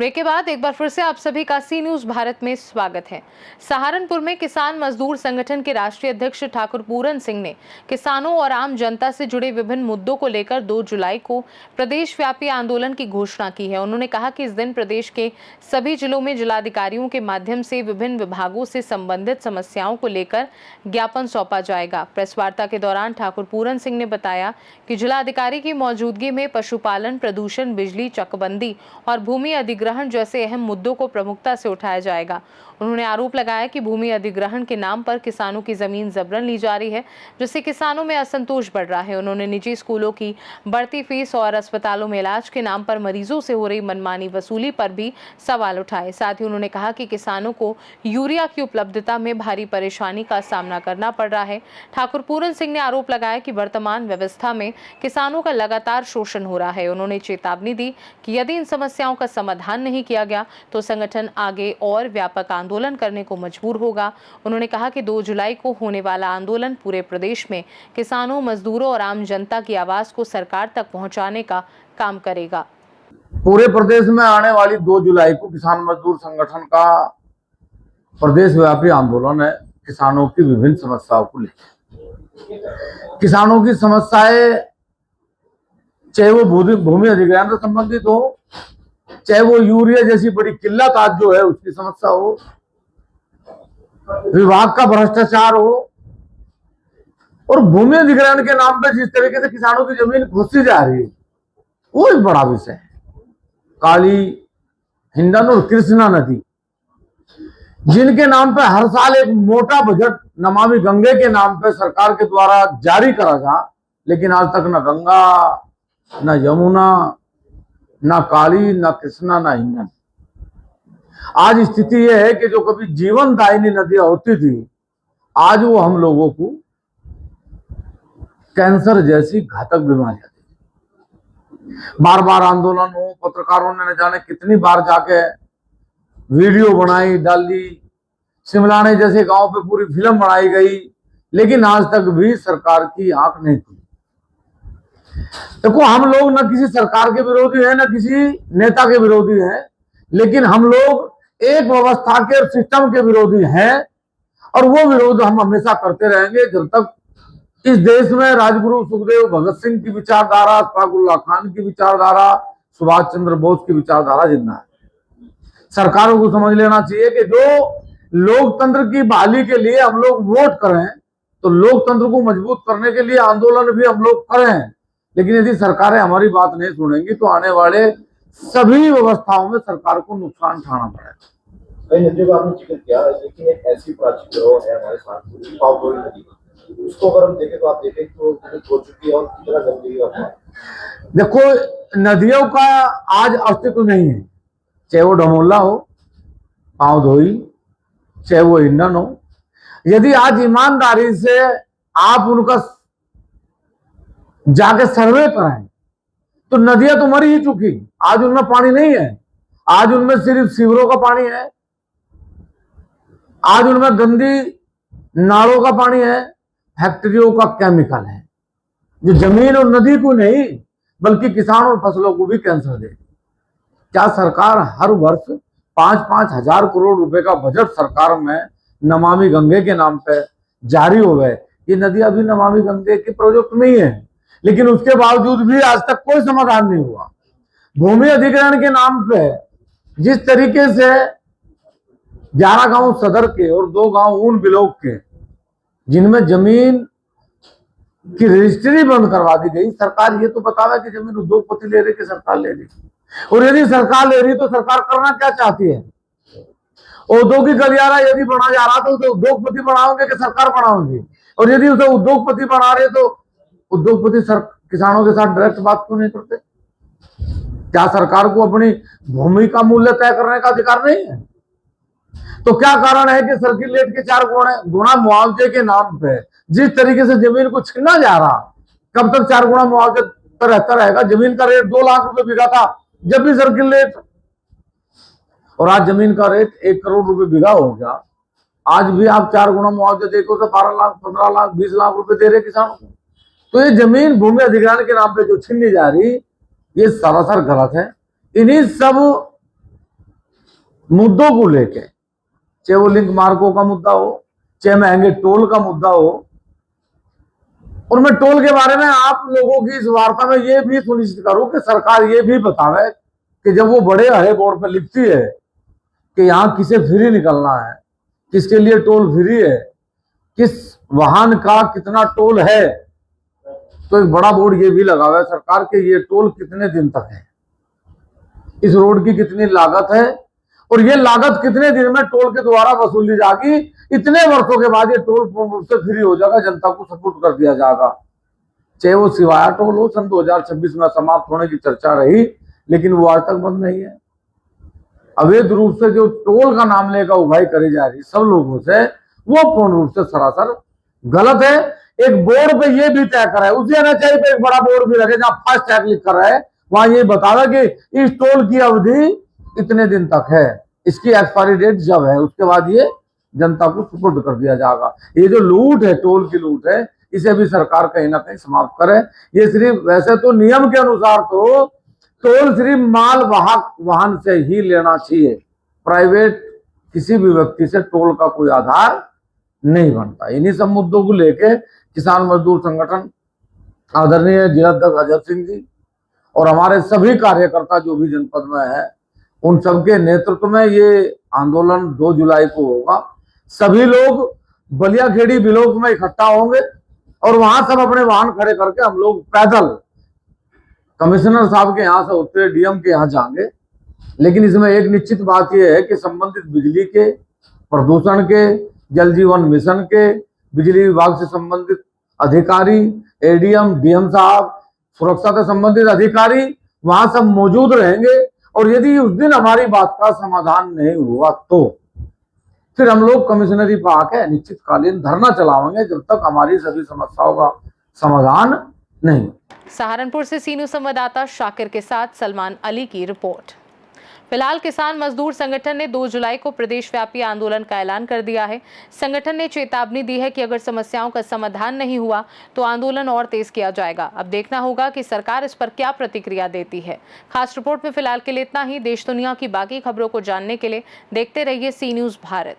Break के बाद एक बार फिर से आप सभी का सी न्यूज भारत में स्वागत है। सहारनपुर में किसान मजदूर संगठन के राष्ट्रीय अध्यक्ष ठाकुर पूरन सिंह ने किसानों और आम जनता से जुड़े विभिन्न मुद्दों को लेकर 2 जुलाई को प्रदेश व्यापी आंदोलन की घोषणा की है। उन्होंने कहा कि इस दिन प्रदेश के सभी जिलों में जिलाधिकारियों के माध्यम से विभिन्न विभागों से संबंधित समस्याओं को लेकर ज्ञापन सौंपा जाएगा। प्रेस वार्ता के दौरान ठाकुर पूरन सिंह ने बताया कि जिलाधिकारी की मौजूदगी में पशुपालन, प्रदूषण, बिजली, चकबंदी और भूमि अधिग्रहण जैसे अहम मुद्दों को प्रमुखता से उठाया जाएगा। उन्होंने आरोप लगाया कि भूमि अधिग्रहण के नाम पर किसानों की जमीन जबरन ली जा रही है, जिससे किसानों में असंतोष बढ़ रहा है। उन्होंने निजी स्कूलों की बढ़ती फीस और अस्पतालों में इलाज के नाम पर मरीजों से हो रही मनमानी वसूली पर भी सवाल उठाए। साथ ही उन्होंने कहा कि किसानों को यूरिया की उपलब्धता में भारी परेशानी का सामना करना पड़ रहा है। ठाकुर पूरन सिंह ने आरोप लगाया कि वर्तमान व्यवस्था में किसानों का लगातार शोषण हो रहा है। उन्होंने चेतावनी दी कि यदि इन समस्याओं का समाधान नहीं किया गया तो संगठन आगे और व्यापक आंदोलन करने को मजबूर होगा। उन्होंने कहा कि 2 जुलाई को होने वाला आंदोलन पूरे प्रदेश में किसानों, मजदूरों और आम जनता की आवाज को सरकार तक पहुंचाने का काम करेगा। पूरे प्रदेश में आने वाली 2 जुलाई को किसान मजदूर संगठन का प्रदेश व्यापी आंदोलन है। किसानों की विभिन्न समस्याओं को लेकर किसानों की समस्याएं, चाहे वो भूमि अधिग्रहण से संबंधित हो, चाहे वो यूरिया जैसी बड़ी किल्लत आज जो है उसकी समस्या हो, विभाग का भ्रष्टाचार हो, और भूमि अधिग्रहण के नाम पर जिस तरीके से किसानों की जमीन घुसती जा रही है वो एक बड़ा विषय है। काली, हिंडन और कृष्णा नदी, जिनके नाम पे हर साल एक मोटा बजट नमामि गंगे के नाम पे सरकार के द्वारा जारी करा जा, लेकिन आज तक न गंगा, न यमुना, न काली, न कृष्णा, न हिंडन। आज स्थिति यह है कि जो कभी जीवन दायिनी नदियां होती थी, आज वो हम लोगों को कैंसर जैसी घातक बीमारियां दी। बार बार आंदोलन हो, पत्रकारों ने न जाने कितनी बार जाके वीडियो बनाई, डाली, सिमलाने जैसे गांव पे पूरी फिल्म बनाई गई, लेकिन आज तक भी सरकार की आंख नहीं खुली। देखो, हम लोग न किसी सरकार के विरोधी हैं, न किसी नेता के विरोधी हैं, लेकिन हम लोग एक व्यवस्था के सिस्टम के विरोधी हैं, और वो विरोध हम हमेशा करते रहेंगे जब तक इस देश में राजगुरु सुखदेव भगत सिंह की विचारधारा, अशफाकुल्लाह खान की विचारधारा, सुभाष चंद्र बोस की विचारधारा जिंदा है। सरकारों को समझ लेना चाहिए कि जो लोकतंत्र की बहाली के लिए हम लोग वोट करें, तो लोकतंत्र को मजबूत करने के लिए आंदोलन भी हम लोग करें, लेकिन यदि सरकारें हमारी बात नहीं सुनेंगी तो आने वाले सभी व्यवस्थाओं में सरकार को नुकसान उठाना पड़ेगा। कई नदियों का आपने जिक्र किया, लेकिन एक ऐसी प्राचीन धरोहर है हमारे साथ, पावगौरी नदी, उसको अगर हम देखें तो आप देखें तो हो चुकी है और कितना गंदगी है। देखो, नदियों का आज अस्तित्व नहीं है, चाहे वो डमोला हो, पावधोई, चाहे वो हिंडन हो। यदि आज ईमानदारी से आप उनका जाके सर्वे कराएं तो नदियां तो मर ही चुकी, आज उनमें पानी नहीं है। आज उनमें सिर्फ सीवरों का पानी है, आज उनमें गंदी नालों का पानी है, फैक्ट्रियों का केमिकल है, जो जमीन और नदी को नहीं बल्कि किसान और फसलों को भी कैंसर दे। क्या सरकार हर वर्ष 5-5 हजार करोड़ रुपए का बजट सरकार में नमामि गंगे के नाम पे जारी हो गए? ये नदी अभी नमामि गंगे के प्रोजेक्ट में ही है, लेकिन उसके बावजूद भी आज तक कोई समाधान नहीं हुआ। भूमि अधिग्रहण के नाम पे जिस तरीके से 11 गांव सदर के और 2 गांव ऊन ब्लॉक के, जिनमें जमीन की रजिस्ट्री बंद करवा दी गई, सरकार ये तो बतावे कि जमीन उद्योगपति ले रही कि सरकार ले रही, और यदि सरकार ले रही तो सरकार करना क्या चाहती है? औद्योगिक गलियारा यदि बना जा रहा तो उसे उद्योगपति बनाओगे कि सरकार बनाओगी? और यदि उसे उद्योगपति बना रहे तो उद्योगपति किसानों के साथ डायरेक्ट बात क्यों नहीं करते? क्या सरकार को अपनी भूमि का मूल्य तय करने का अधिकार नहीं है? तो क्या कारण है कि सर्किल के 4 गुना मुआवजे के नाम पे जिस तरीके से जमीन को छीना जा रहा, कब तक 4 गुना मुआवजा पर रहता रहेगा? जमीन का रेट 2 लाख रुपए बिका था जब भी सर्किल रेट, और आज जमीन का रेट 1 करोड़ रुपए बिघा हो गया। आज भी आप 4 गुना मुआवजा देखो तो 12 लाख, 15 लाख, 20 लाख रुपए दे रहे किसानों को। तो ये जमीन भूमि अधिग्रहण के नाम पे जो छीनी जा रही, ये सरासर गलत है। इन्हीं सब मुद्दों को लेके, चाहे वो लिंक मार्कों का मुद्दा हो, चाहे महंगे टोल का मुद्दा हो। और मैं टोल के बारे में आप लोगों की इस वार्ता में ये भी सुनिश्चित करूं कि सरकार ये भी बतावे कि जब वो बड़े हरे बोर्ड पर लिखती है कि यहाँ किसे फ्री निकलना है, किसके लिए टोल फ्री है, किस वाहन का कितना टोल है, तो एक बड़ा बोर्ड ये भी लगा हुआ है सरकार के ये टोल कितने दिन तक है, इस रोड की कितनी लागत है और ये लागत कितने दिन में टोल के द्वारा वसूली जाएगी, इतने वर्षों के बाद ये टोल पूर्ण रूप से फ्री हो जाएगा, जनता को सपोर्ट कर दिया जाएगा। चाहे वो सिवाया टोल हो, सन 2026 में समाप्त होने की चर्चा रही, लेकिन वो आज तक बंद नहीं है। अवैध रूप से जो टोल का नाम लेकर उगाई करी जा रही सब लोगों से, वो पूर्ण रूप से सरासर गलत है। एक बोर्ड पे ये भी तय करा है, उसी एनएचआई पे एक बड़ा बोर्ड भी रखे जहां फास्ट टैग लिख कर है, वहां ये बताया कि इस टोल की अवधि इतने दिन तक है, इसकी एक्सपायरी डेट जब है, उसके बाद ये जनता को सुपुर्द कर दिया जाएगा। ये जो लूट है, टोल की लूट है, इसे भी सरकार कहीं ना कहीं समाप्त करे। ये सिर्फ वैसे तो नियम के अनुसार तो टोल सिर्फ माल वाहक वाहन से ही लेना चाहिए, प्राइवेट किसी भी व्यक्ति से टोल का कोई आधार नहीं बनता। इन्हीं सब मुद्दों को लेके किसान मजदूर संगठन आदरणीय जिलाध्यक्ष अजय सिंह जी और हमारे सभी कार्यकर्ता जो भी जनपद में है, उन सबके नेतृत्व में ये आंदोलन 2 जुलाई को होगा। सभी लोग बलियाखेड़ी ब्लॉक में इकट्ठा होंगे और वहां सब अपने वाहन खड़े करके हम लोग पैदल कमिश्नर साहब के यहाँ से होते हुए डीएम के यहाँ जाएंगे। लेकिन इसमें एक निश्चित बात यह है कि संबंधित बिजली के, प्रदूषण के, जल जीवन मिशन के, बिजली विभाग से संबंधित अधिकारी, एडीएम, डीएम साहब, सुरक्षा से संबंधित अधिकारी वहां सब मौजूद रहेंगे। और यदि उस दिन हमारी बात का समाधान नहीं हुआ तो फिर हम लोग कमिश्नरी पर आके निश्चितकालीन धरना चलाएंगे जब तक हमारी सभी समस्याओं का समाधान नहीं। सहारनपुर से सी न्यूज़ संवाददाता शाकिर के साथ सलमान अली की रिपोर्ट। फिलहाल किसान मजदूर संगठन ने 2 जुलाई को प्रदेश व्यापी आंदोलन का ऐलान कर दिया है। संगठन ने चेतावनी दी है कि अगर समस्याओं का समाधान नहीं हुआ तो आंदोलन और तेज किया जाएगा। अब देखना होगा कि सरकार इस पर क्या प्रतिक्रिया देती है। खास रिपोर्ट में फिलहाल के लिए इतना ही। देश दुनिया की बाकी खबरों को जानने के लिए देखते रहिए सी न्यूज़ भारत।